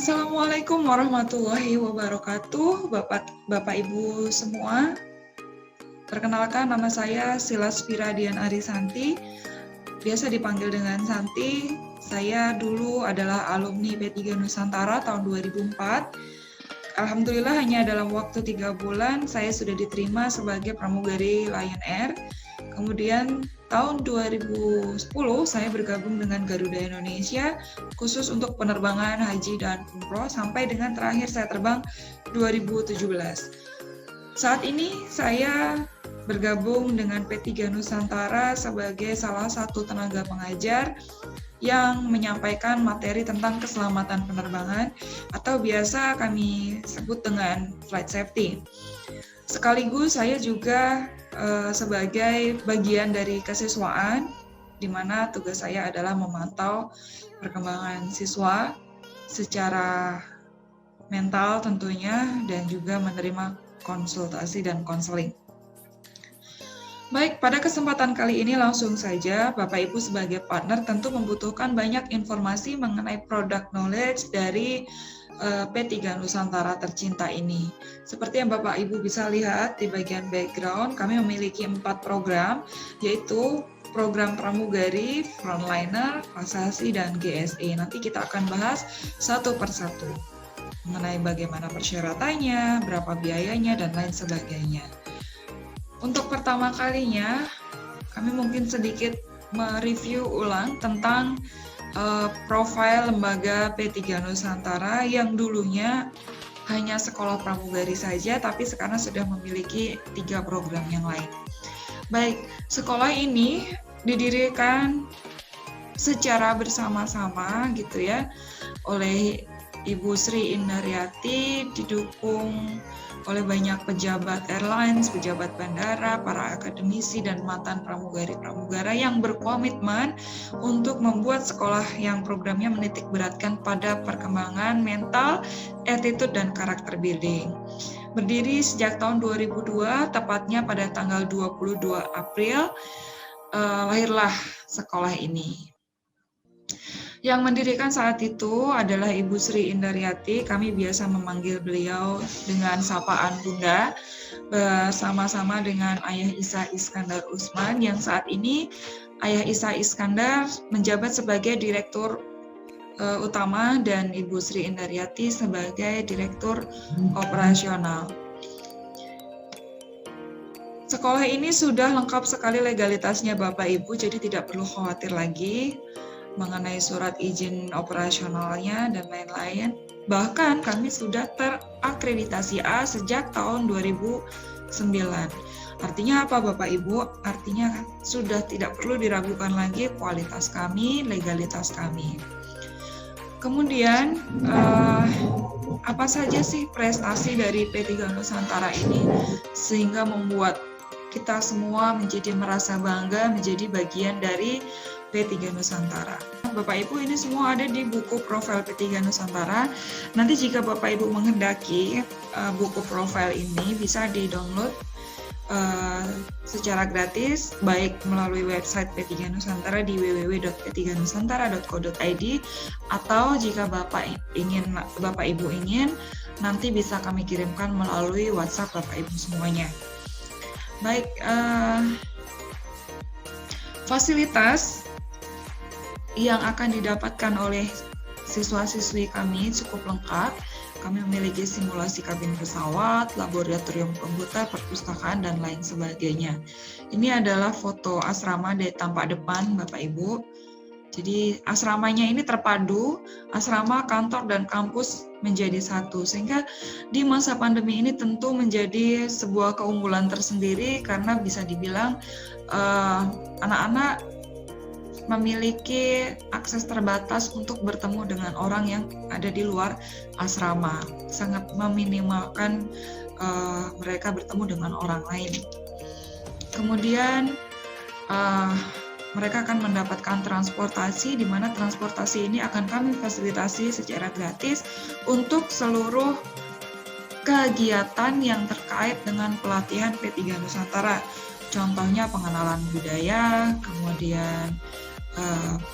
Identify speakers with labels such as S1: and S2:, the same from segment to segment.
S1: Assalamualaikum warahmatullahi wabarakatuh, Bapak Ibu semua. Perkenalkan, nama saya Silas Firadian Arisanti, biasa dipanggil dengan Santi. Saya dulu adalah alumni P3 Nusantara tahun 2004. Alhamdulillah hanya dalam waktu 3 bulan saya sudah diterima sebagai pramugari Lion Air. Kemudian tahun 2010 saya bergabung dengan Garuda Indonesia khusus untuk penerbangan haji dan umroh sampai dengan terakhir saya terbang 2017. Saat ini saya bergabung dengan P3 Nusantara sebagai salah satu tenaga pengajar yang menyampaikan materi tentang keselamatan penerbangan atau biasa kami sebut dengan flight safety. Sekaligus saya juga sebagai bagian dari kesiswaan, di mana tugas saya adalah memantau perkembangan siswa secara mental tentunya dan juga menerima konsultasi dan konseling. Baik, pada kesempatan kali ini langsung saja Bapak Ibu sebagai partner tentu membutuhkan banyak informasi mengenai product knowledge dari P3 Nusantara tercinta ini. Seperti yang Bapak Ibu bisa lihat di bagian background, kami memiliki 4 program, yaitu program pramugari, frontliner, pasasi, dan GSE. Nanti kita akan bahas satu persatu mengenai bagaimana persyaratannya, berapa biayanya, dan lain sebagainya. Untuk pertama kalinya, kami mungkin sedikit mereview ulang tentang profil lembaga P3 Nusantara yang dulunya hanya sekolah pramugari saja, tapi sekarang sudah memiliki 3 program yang lain. Baik, sekolah ini didirikan secara bersama-sama gitu ya oleh Ibu Sri Indaryati, didukung oleh banyak pejabat airlines, pejabat bandara, para akademisi, dan mantan pramugari-pramugara yang berkomitmen untuk membuat sekolah yang programnya menitik beratkan pada perkembangan mental, attitude, dan karakter building. Berdiri sejak tahun 2002, tepatnya pada tanggal 22 April, lahirlah sekolah ini. Yang mendirikan saat itu adalah Ibu Sri Indaryati, kami biasa memanggil beliau dengan sapaan Bunda, bersama-sama dengan Ayah Isa Iskandar Usman, yang saat ini Ayah Isa Iskandar menjabat sebagai Direktur Utama dan Ibu Sri Indaryati sebagai Direktur Operasional. Sekolah ini sudah lengkap sekali legalitasnya Bapak Ibu, jadi tidak perlu khawatir lagi mengenai surat izin operasionalnya dan lain-lain. Bahkan kami sudah terakreditasi A sejak tahun 2009. Artinya apa Bapak Ibu? Artinya sudah tidak perlu diragukan lagi kualitas kami, legalitas kami. Kemudian apa saja sih prestasi dari P3 Nusantara ini sehingga membuat kita semua menjadi merasa bangga menjadi bagian dari P3 Nusantara. Bapak Ibu, ini semua ada di buku profil P3 Nusantara. Nanti jika Bapak Ibu menghendaki buku profil ini bisa di-download secara gratis, baik melalui website P3 Nusantara di www.p3nusantara.co.id, atau jika Bapak Ibu ingin, nanti bisa kami kirimkan melalui WhatsApp Bapak Ibu semuanya. Baik, fasilitas yang akan didapatkan oleh siswa-siswi kami cukup lengkap. Kami memiliki simulasi kabin pesawat, laboratorium komputer, perpustakaan, dan lain sebagainya. Ini adalah foto asrama dari tampak depan Bapak Ibu. Jadi asramanya ini terpadu, asrama, kantor, dan kampus menjadi satu. Sehingga di masa pandemi ini tentu menjadi sebuah keunggulan tersendiri karena bisa dibilang anak-anak memiliki akses terbatas untuk bertemu dengan orang yang ada di luar asrama. Sangat meminimalkan mereka bertemu dengan orang lain. Kemudian mereka akan mendapatkan transportasi, di mana transportasi ini akan kami fasilitasi secara gratis untuk seluruh kegiatan yang terkait dengan pelatihan P3 Nusantara. Contohnya pengenalan budaya, kemudian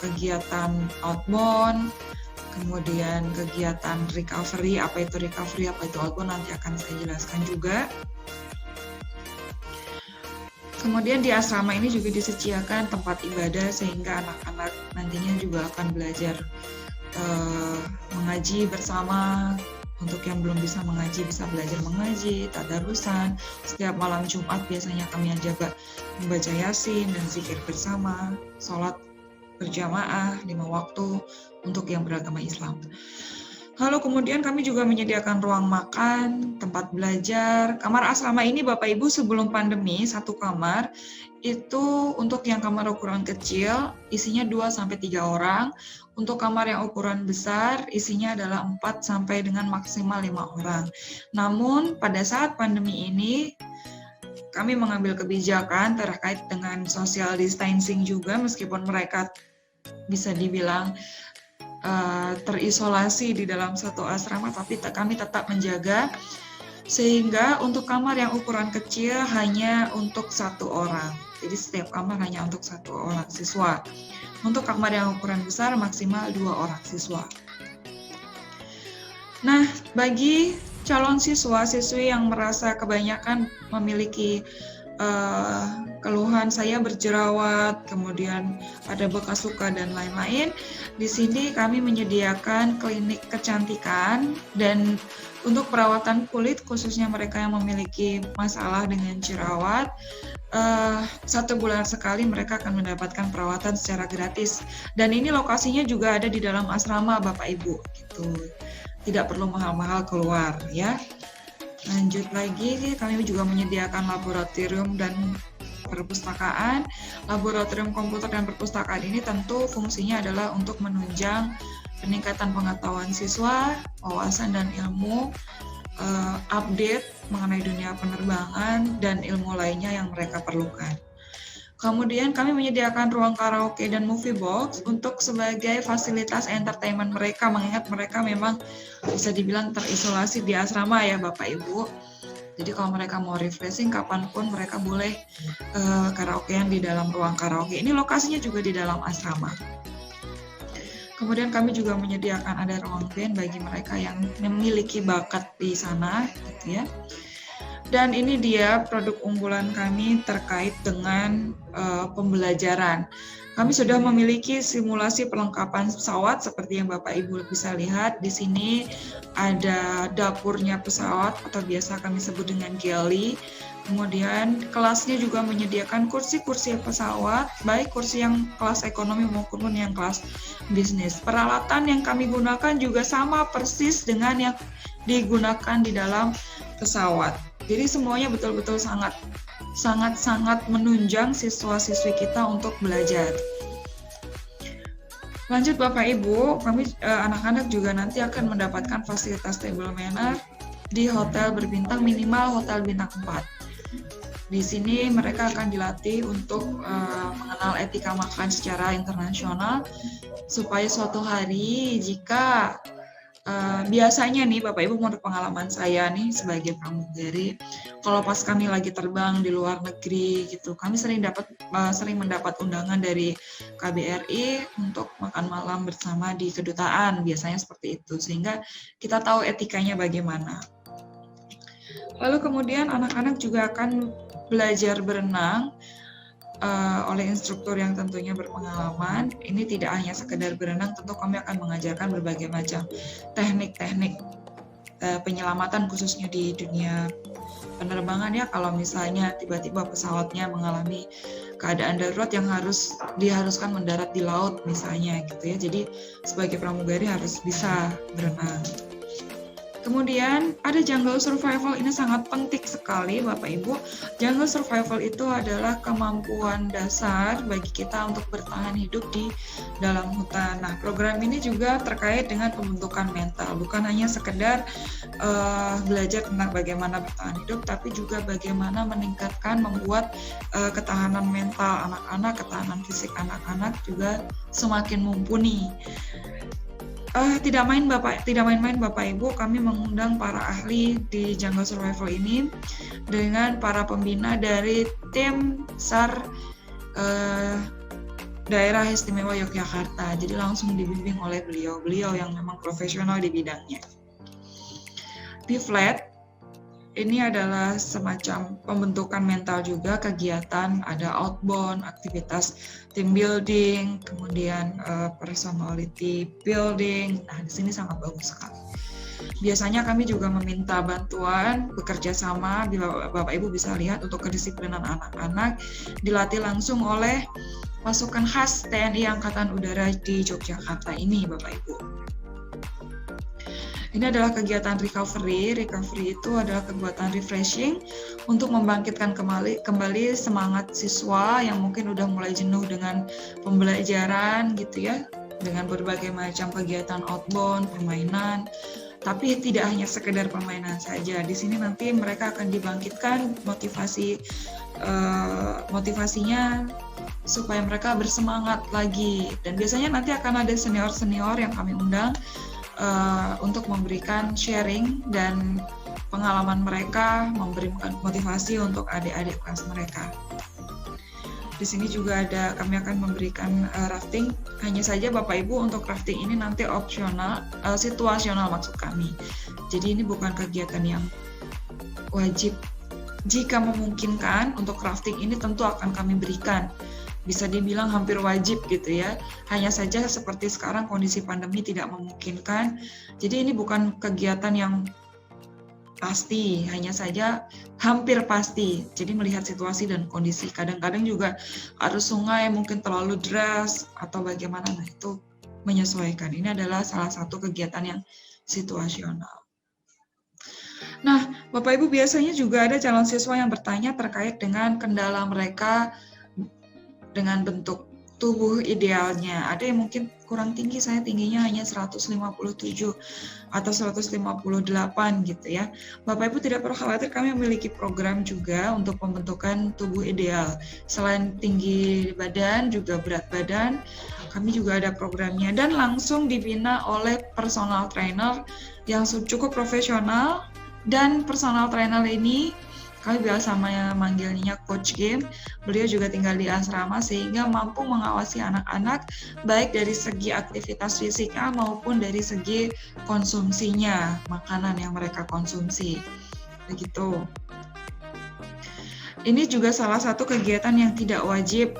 S1: kegiatan outbound, kemudian kegiatan recovery, apa itu outbound nanti akan saya jelaskan juga. Kemudian di asrama ini juga disediakan tempat ibadah sehingga anak-anak nantinya juga akan belajar mengaji bersama. Untuk yang belum bisa mengaji, bisa belajar mengaji, tadarusan. Setiap malam Jumat biasanya kami jaga membaca Yasin dan zikir bersama, sholat berjamaah 5 waktu untuk yang beragama Islam. Lalu kemudian kami juga menyediakan ruang makan, tempat belajar. Kamar asrama ini Bapak Ibu sebelum pandemi, 1 kamar, itu untuk yang kamar ukuran kecil, isinya 2-3 orang. Untuk kamar yang ukuran besar, isinya adalah 4 sampai dengan maksimal 5 orang. Namun pada saat pandemi ini, kami mengambil kebijakan terkait dengan social distancing juga, meskipun mereka bisa dibilang terisolasi di dalam satu asrama, tapi kami tetap menjaga, sehingga untuk kamar yang ukuran kecil hanya untuk 1 orang. Jadi setiap kamar hanya untuk 1 orang siswa. Untuk kamar yang ukuran besar maksimal 2 orang siswa. Nah, bagi calon siswa-siswi yang merasa kebanyakan memiliki keluhan saya berjerawat, kemudian ada bekas luka dan lain-lain, di sini kami menyediakan klinik kecantikan dan untuk perawatan kulit khususnya mereka yang memiliki masalah dengan jerawat. 1 bulan sekali mereka akan mendapatkan perawatan secara gratis, dan ini lokasinya juga ada di dalam asrama Bapak Ibu gitu. Tidak perlu mahal-mahal keluar ya. Lanjut lagi, kami juga menyediakan laboratorium dan perpustakaan. Laboratorium komputer dan perpustakaan ini tentu fungsinya adalah untuk menunjang peningkatan pengetahuan siswa, wawasan dan ilmu, update mengenai dunia penerbangan dan ilmu lainnya yang mereka perlukan. Kemudian kami menyediakan ruang karaoke dan movie box untuk sebagai fasilitas entertainment mereka, mengingat mereka memang bisa dibilang terisolasi di asrama ya Bapak Ibu. Jadi kalau mereka mau refreshing kapanpun mereka boleh karaokean di dalam ruang karaoke. Ini lokasinya juga di dalam asrama. Kemudian kami juga menyediakan ada ruang band bagi mereka yang memiliki bakat di sana gitu ya. Dan ini dia produk unggulan kami terkait dengan pembelajaran. Kami sudah memiliki simulasi perlengkapan pesawat seperti yang Bapak Ibu bisa lihat. Di sini ada dapurnya pesawat atau biasa kami sebut dengan galley. Kemudian kelasnya juga menyediakan kursi-kursi pesawat, baik kursi yang kelas ekonomi maupun yang kelas bisnis. Peralatan yang kami gunakan juga sama persis dengan yang digunakan di dalam pesawat. Jadi semuanya betul-betul sangat menunjang siswa-siswi kita untuk belajar. Lanjut Bapak Ibu, kami anak-anak juga nanti akan mendapatkan fasilitas table manner di hotel berbintang, minimal hotel bintang 4. Di sini mereka akan dilatih untuk mengenal etika makan secara internasional, supaya suatu hari jika biasanya nih Bapak Ibu, menurut pengalaman saya nih sebagai pramugari, kalau pas kami lagi terbang di luar negeri gitu, kami sering mendapat undangan dari KBRI untuk makan malam bersama di kedutaan, biasanya seperti itu, sehingga kita tahu etikanya bagaimana. Lalu kemudian anak-anak juga akan belajar berenang oleh instruktur yang tentunya berpengalaman. Ini tidak hanya sekedar berenang, tentu kami akan mengajarkan berbagai macam teknik-teknik penyelamatan khususnya di dunia penerbangan ya. Kalau misalnya tiba-tiba pesawatnya mengalami keadaan darurat yang diharuskan mendarat di laut misalnya gitu ya. Jadi sebagai pramugari harus bisa berenang. Kemudian ada jungle survival, ini sangat penting sekali Bapak Ibu. Jungle survival itu adalah kemampuan dasar bagi kita untuk bertahan hidup di dalam hutan. Nah, program ini juga terkait dengan pembentukan mental, bukan hanya sekedar belajar tentang bagaimana bertahan hidup, tapi juga bagaimana meningkatkan, membuat ketahanan mental anak-anak, ketahanan fisik anak-anak juga semakin mumpuni. Tidak main-main Bapak Ibu, kami mengundang para ahli di Jungle Survival ini dengan para pembina dari tim SAR Daerah Istimewa Yogyakarta. Jadi langsung dibimbing oleh beliau yang memang profesional di bidangnya. P-Flat ini adalah semacam pembentukan mental juga, kegiatan, ada outbound, aktivitas team building, kemudian personality building. Nah, di sini sangat bagus sekali. Biasanya kami juga meminta bantuan bekerja sama, bila Bapak Ibu bisa lihat, untuk kedisiplinan anak-anak dilatih langsung oleh pasukan khas TNI Angkatan Udara di Yogyakarta ini, Bapak Ibu. Ini adalah kegiatan recovery. Recovery itu adalah kegiatan refreshing untuk membangkitkan kembali semangat siswa yang mungkin udah mulai jenuh dengan pembelajaran gitu ya, dengan berbagai macam kegiatan outbound, permainan. Tapi tidak hanya sekedar permainan saja. Di sini nanti mereka akan dibangkitkan motivasinya supaya mereka bersemangat lagi. Dan biasanya nanti akan ada senior-senior yang kami undang untuk memberikan sharing dan pengalaman mereka, memberikan motivasi untuk adik-adik kelas mereka. Di sini juga kami akan memberikan rafting. Hanya saja Bapak Ibu, untuk rafting ini nanti opsional, situasional maksud kami. Jadi ini bukan kegiatan yang wajib. Jika memungkinkan untuk rafting ini tentu akan kami berikan. Bisa dibilang hampir wajib gitu ya. Hanya saja seperti sekarang kondisi pandemi tidak memungkinkan. Jadi ini bukan kegiatan yang pasti, hanya saja hampir pasti. Jadi melihat situasi dan kondisi. Kadang-kadang juga arus sungai mungkin terlalu deras atau bagaimana, nah itu menyesuaikan. Ini adalah salah satu kegiatan yang situasional. Nah, Bapak Ibu, biasanya juga ada calon siswa yang bertanya terkait dengan kendala mereka dengan bentuk tubuh idealnya. Ada yang mungkin kurang tinggi, saya tingginya hanya 157 atau 158 gitu ya. Bapak Ibu tidak perlu khawatir, kami memiliki program juga untuk pembentukan tubuh ideal. Selain tinggi badan, juga berat badan, kami juga ada programnya dan langsung dibina oleh personal trainer yang cukup profesional. Dan personal trainer ini kami biasa manggilnya Coach Game. Beliau juga tinggal di asrama sehingga mampu mengawasi anak-anak baik dari segi aktivitas fisiknya maupun dari segi konsumsinya, makanan yang mereka konsumsi. Begitu. Ini juga salah satu kegiatan yang tidak wajib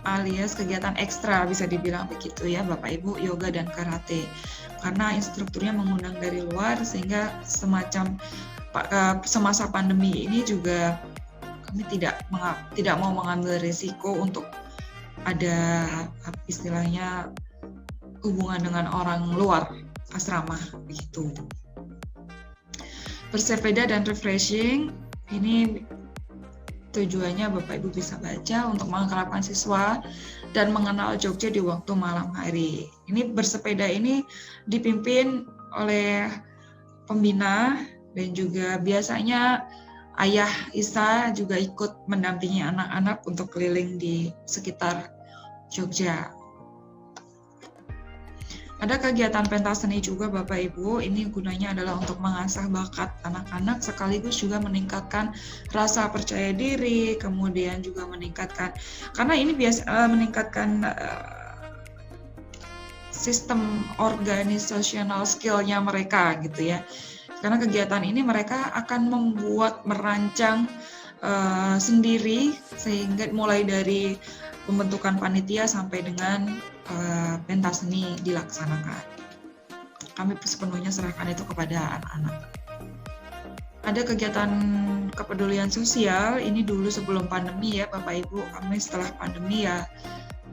S1: alias kegiatan ekstra, bisa dibilang begitu ya Bapak Ibu, yoga dan karate. Karena instrukturnya mengundang dari luar sehingga semasa pandemi ini juga kami tidak mau mengambil risiko untuk ada istilahnya hubungan dengan orang luar asrama begitu. Bersepeda dan refreshing ini tujuannya Bapak Ibu bisa baca untuk mengkerapkan siswa dan mengenal Jogja di waktu malam hari. Ini bersepeda ini dipimpin oleh pembina dan juga biasanya Ayah Isa juga ikut mendampingi anak-anak untuk keliling di sekitar Jogja. Ada kegiatan pentas seni juga Bapak Ibu, ini gunanya adalah untuk mengasah bakat anak-anak sekaligus juga meningkatkan rasa percaya diri, kemudian juga meningkatkan, karena ini meningkatkan sistem organisasional skill-nya mereka gitu ya. Karena kegiatan ini mereka akan merancang sendiri sehingga mulai dari pembentukan panitia sampai dengan pentas seni dilaksanakan. Kami sepenuhnya serahkan itu kepada anak-anak. Ada kegiatan kepedulian sosial, ini dulu sebelum pandemi ya Bapak Ibu, kami setelah pandemi ya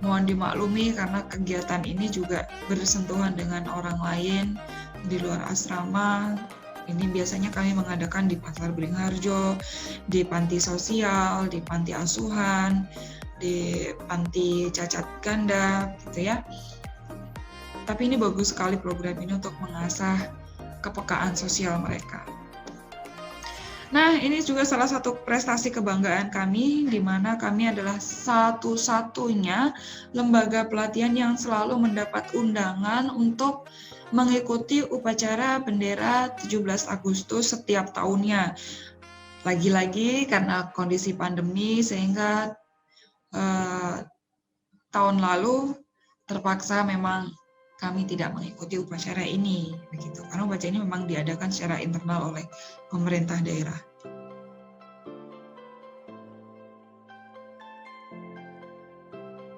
S1: mohon dimaklumi karena kegiatan ini juga bersentuhan dengan orang lain di luar asrama. Ini biasanya kami mengadakan di Pasar Beringharjo, di panti sosial, di panti asuhan, di panti cacat ganda, gitu ya. Tapi ini bagus sekali program ini untuk mengasah kepekaan sosial mereka. Nah, ini juga salah satu prestasi kebanggaan kami, di mana kami adalah satu-satunya lembaga pelatihan yang selalu mendapat undangan untuk mengikuti upacara bendera 17 Agustus setiap tahunnya. Lagi-lagi karena kondisi pandemi sehingga tahun lalu terpaksa memang kami tidak mengikuti upacara ini, begitu. Karena upacara ini memang diadakan secara internal oleh pemerintah daerah.